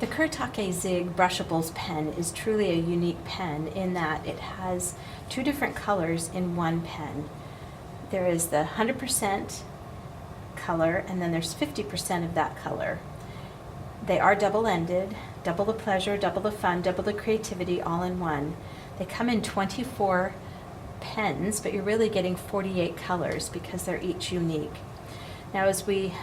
The Kuretake ZIG Brushables pen is truly a unique pen in that it has two different colors in one pen. There is the 100% color, and then there's 50% of that color. They are double-ended, double the pleasure, double the fun, double the creativity, all in one. They come in 24 pens, but you're really getting 48 colors because they're each unique. Now, as we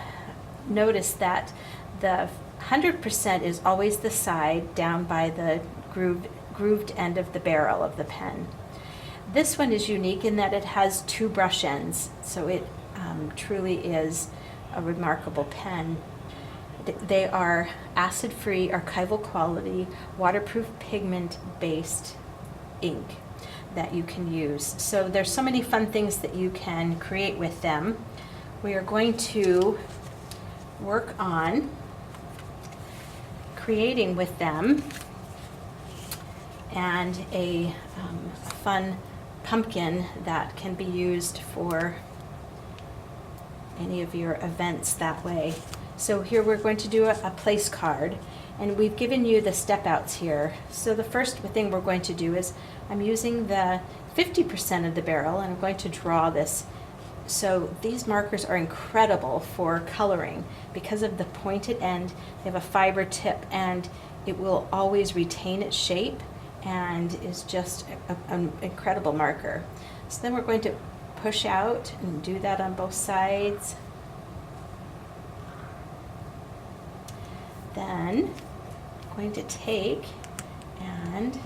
notice that the 100% is always the side down by the grooved end of the barrel of the pen. This one is unique in that it has two brush ends, so it truly is a remarkable pen. They are acid-free, archival quality, waterproof pigment-based ink that you can use. So there's so many fun things that you can create with them. We are going to work on creating with them and a fun pumpkin that can be used for any of your events that way. So here we're going to do a place card, and we've given you the step outs here. So the first thing we're going to do is I'm using the 50% of the barrel, and I'm going to draw this. So these markers are incredible for coloring because of the pointed end. They have a fiber tip, and it will always retain its shape and is just an incredible marker. So then we're going to push out and do that on both sides. Then I'm going to take and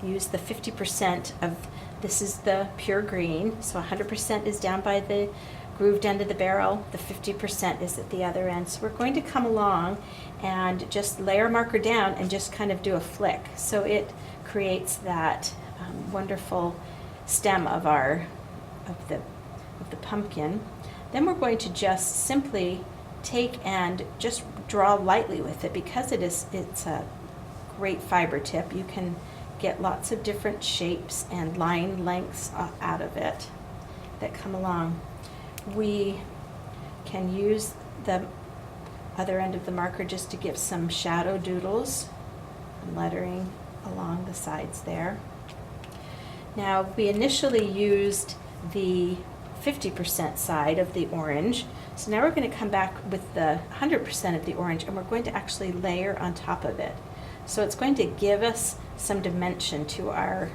use the 50% of, this is the pure green, so 100% is down by the grooved end of the barrel, the 50% is at the other end. So we're going to come along and just layer marker down and just kind of do a flick. So it creates that wonderful stem of the pumpkin. Then we're going to just simply take and just draw lightly with it because it's a great fiber tip. You can get lots of different shapes and line lengths out of it that come along. We can use the other end of the marker just to give some shadow doodles and lettering along the sides there. Now, we initially used the 50% side of the orange, so now we're going to come back with the 100% of the orange, and we're going to actually layer on top of it. So it's going to give us some dimension to our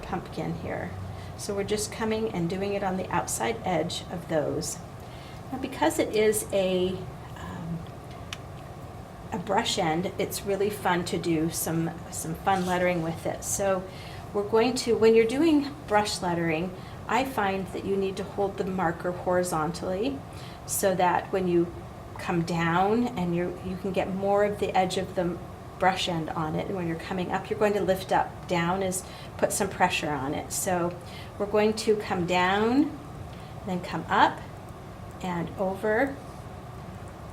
pumpkin here. So we're just coming and doing it on the outside edge of those. Now, because it is a brush end, it's really fun to do some fun lettering with it. So we're going to, when you're doing brush lettering, I find that you need to hold the marker horizontally so that when you come down and you can get more of the edge of the brush end on it, and when you're coming up, you're going to lift up. Down is put some pressure on it. So we're going to come down, then come up and over,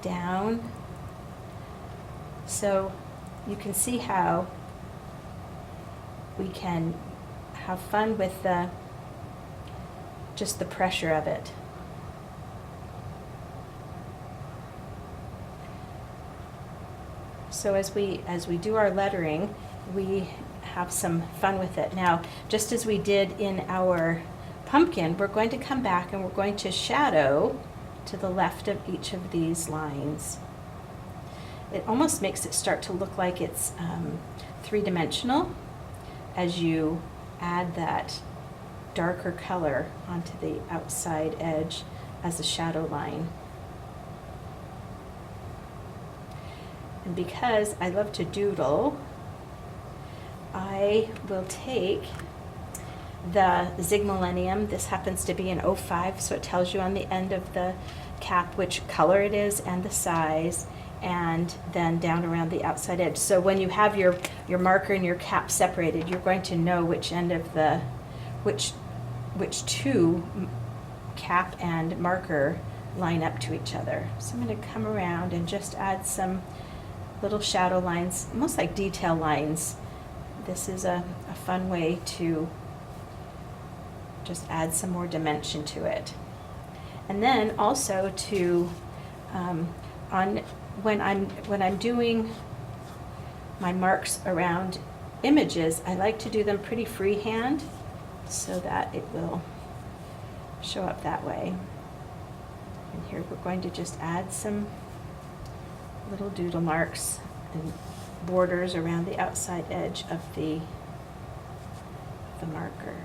down. So you can see how we can have fun with just the pressure of it. So as we do our lettering, we have some fun with it. Now, just as we did in our pumpkin, we're going to come back and we're going to shadow to the left of each of these lines. It almost makes it start to look like it's three-dimensional as you add that darker color onto the outside edge as a shadow line. And because I love to doodle, I will take the ZIG Millennium. This happens to be an 05, so it tells you on the end of the cap which color it is and the size, and then down around the outside edge. So when you have your marker and your cap separated, you're going to know which end of the, which two cap and marker line up to each other. So I'm going to come around and just add some little shadow lines, almost like detail lines. This is a fun way to just add some more dimension to it. And then also to when I'm doing my marks around images, I like to do them pretty freehand so that it will show up that way. And here we're going to just add some little doodle marks and borders around the outside edge of the marker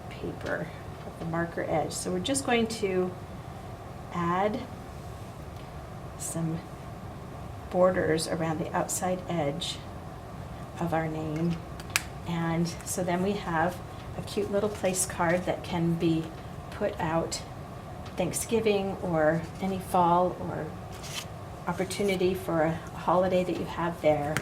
paper, of the marker edge. So we're just going to add some borders around the outside edge of our name. And so then we have a cute little place card that can be put out Thanksgiving or any fall or opportunity for a holiday that you have there.